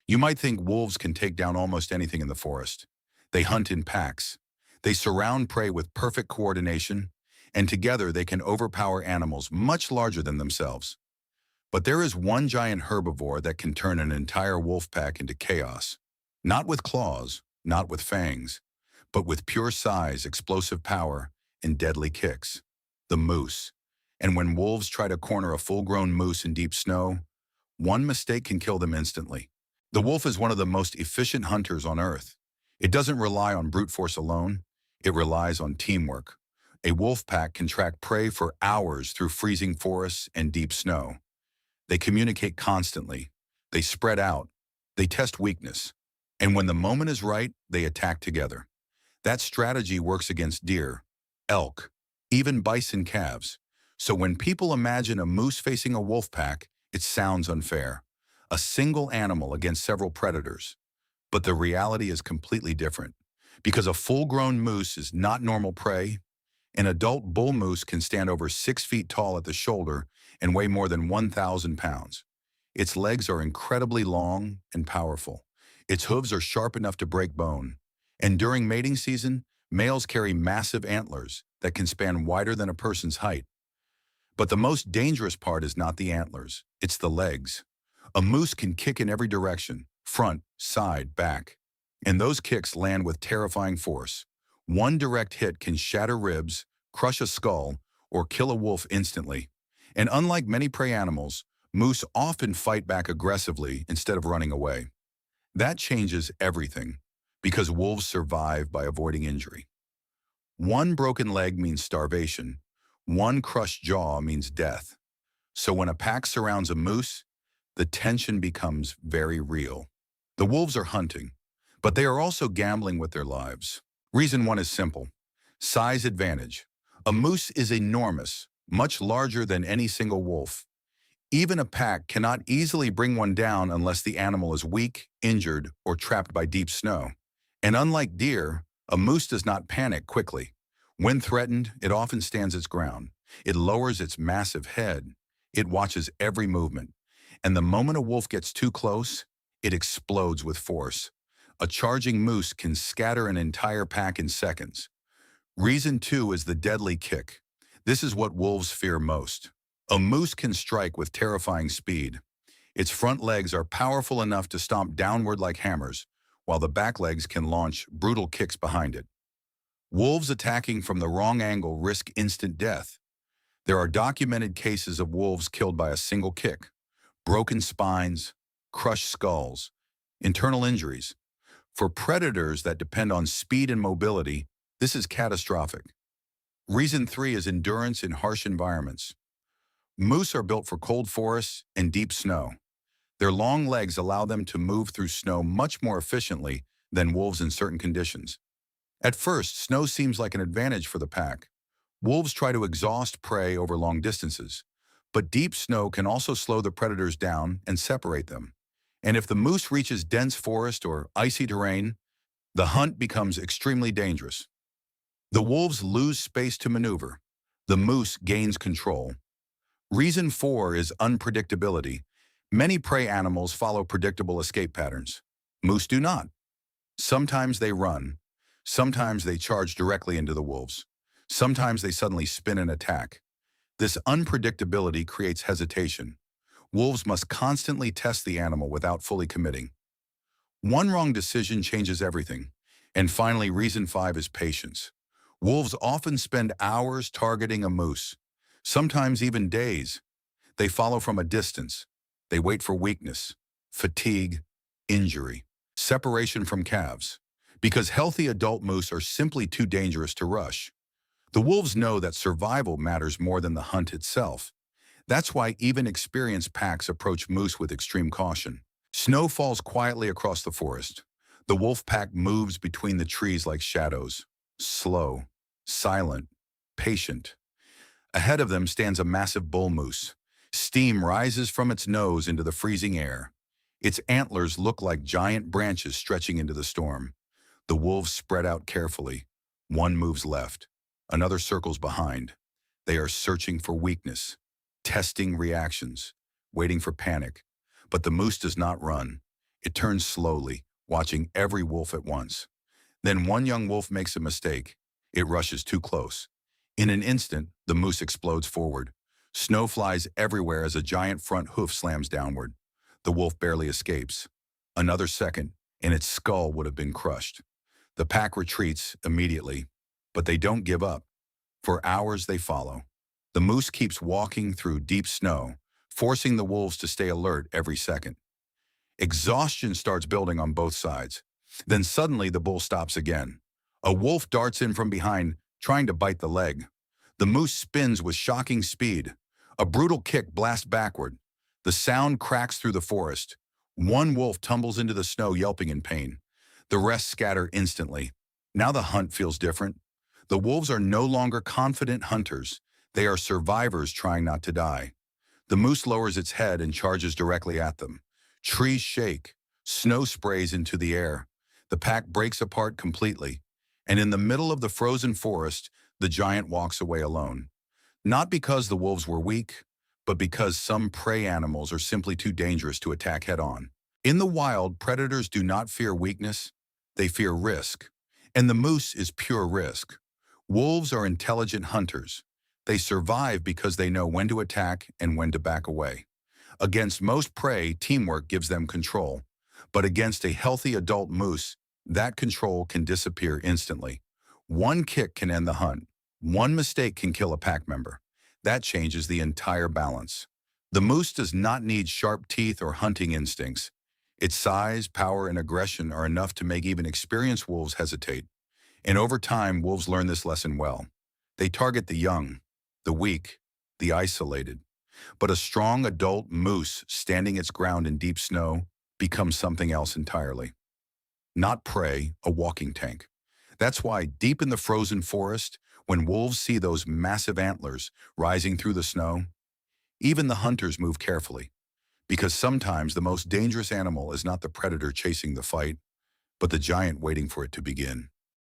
You might think wolves can take down almost anything in the forest. They hunt in packs. They surround prey with perfect coordination, and together they can overpower animals much larger than themselves. But there is one giant herbivore that can turn an entire wolf pack into chaos. Not with claws, not with fangs, but with pure size, explosive power, and deadly kicks. The moose. And when wolves try to corner a full-grown moose in deep snow, one mistake can kill them instantly. The wolf is one of the most efficient hunters on Earth. It doesn't rely on brute force alone. It relies on teamwork. A wolf pack can track prey for hours through freezing forests and deep snow. They communicate constantly. They spread out. They test weakness. And when the moment is right, they attack together. That strategy works against deer, elk, even bison calves. So when people imagine a moose facing a wolf pack, it sounds unfair. A single animal against several predators. But the reality is completely different. Because a full-grown moose is not normal prey, an adult bull moose can stand over 6 feet tall at the shoulder and weigh more than 1,000 pounds. Its legs are incredibly long and powerful. Its hooves are sharp enough to break bone. And during mating season, males carry massive antlers that can span wider than a person's height. But the most dangerous part is not the antlers, it's the legs. A moose can kick in every direction, front, side, back. And those kicks land with terrifying force. One direct hit can shatter ribs, crush a skull, or kill a wolf instantly. And unlike many prey animals, moose often fight back aggressively instead of running away. That changes everything, because wolves survive by avoiding injury. One broken leg means starvation. One crushed jaw means death. So when a pack surrounds a moose, the tension becomes very real. The wolves are hunting, but they are also gambling with their lives. Reason one is simple. Size advantage. A moose is enormous, much larger than any single wolf. Even a pack cannot easily bring one down unless the animal is weak, injured, or trapped by deep snow. And unlike deer, a moose does not panic quickly. When threatened, it often stands its ground. It lowers its massive head. It watches every movement. And the moment a wolf gets too close, it explodes with force. A charging moose can scatter an entire pack in seconds. Reason two is the deadly kick. This is what wolves fear most. A moose can strike with terrifying speed. Its front legs are powerful enough to stomp downward like hammers, while the back legs can launch brutal kicks behind it. Wolves attacking from the wrong angle risk instant death. There are documented cases of wolves killed by a single kick. Broken spines, crushed skulls, internal injuries. For predators that depend on speed and mobility, this is catastrophic. Reason three is endurance in harsh environments. Moose are built for cold forests and deep snow. Their long legs allow them to move through snow much more efficiently than wolves in certain conditions. At first, snow seems like an advantage for the pack. Wolves try to exhaust prey over long distances, but deep snow can also slow the predators down and separate them. And if the moose reaches dense forest or icy terrain, the hunt becomes extremely dangerous. The wolves lose space to maneuver. The moose gains control. Reason four is unpredictability. Many prey animals follow predictable escape patterns. Moose do not. Sometimes they run. Sometimes they charge directly into the wolves. Sometimes they suddenly spin and attack. This unpredictability creates hesitation. Wolves must constantly test the animal without fully committing. One wrong decision changes everything. And finally, reason five is patience. Wolves often spend hours targeting a moose, sometimes even days. They follow from a distance. They wait for weakness, fatigue, injury, separation from calves, because healthy adult moose are simply too dangerous to rush. The wolves know that survival matters more than the hunt itself. That's why even experienced packs approach moose with extreme caution. Snow falls quietly across the forest. The wolf pack moves between the trees like shadows, slow, silent, patient. Ahead of them stands a massive bull moose. Steam rises from its nose into the freezing air. Its antlers look like giant branches stretching into the storm. The wolves spread out carefully. One moves left. Another circles behind. They are searching for weakness, testing reactions, waiting for panic. But the moose does not run. It turns slowly, watching every wolf at once. Then one young wolf makes a mistake. It rushes too close. In an instant, the moose explodes forward. Snow flies everywhere as a giant front hoof slams downward. The wolf barely escapes. Another second, and its skull would have been crushed. The pack retreats immediately, but they don't give up. For hours they follow. The moose keeps walking through deep snow, forcing the wolves to stay alert every second. Exhaustion starts building on both sides. Then suddenly the bull stops again. A wolf darts in from behind, trying to bite the leg. The moose spins with shocking speed. A brutal kick blasts backward. The sound cracks through the forest. One wolf tumbles into the snow, yelping in pain. The rest scatter instantly. Now the hunt feels different. The wolves are no longer confident hunters. They are survivors trying not to die. The moose lowers its head and charges directly at them. Trees shake. Snow sprays into the air. The pack breaks apart completely. And in the middle of the frozen forest, the giant walks away alone. Not because the wolves were weak, but because some prey animals are simply too dangerous to attack head-on. In the wild, predators do not fear weakness, they fear risk. And the moose is pure risk. Wolves are intelligent hunters. They survive because they know when to attack and when to back away. Against most prey, teamwork gives them control. But against a healthy adult moose, that control can disappear instantly. One kick can end the hunt. One mistake can kill a pack member. That changes the entire balance. The moose does not need sharp teeth or hunting instincts. Its size, power, and aggression are enough to make even experienced wolves hesitate. And over time, wolves learn this lesson well. They target the young, the weak, the isolated. But a strong adult moose standing its ground in deep snow becomes something else entirely. Not prey, a walking tank. That's why deep in the frozen forest, when wolves see those massive antlers rising through the snow, even the hunters move carefully. Because sometimes the most dangerous animal is not the predator chasing the fight, but the giant waiting for it to begin.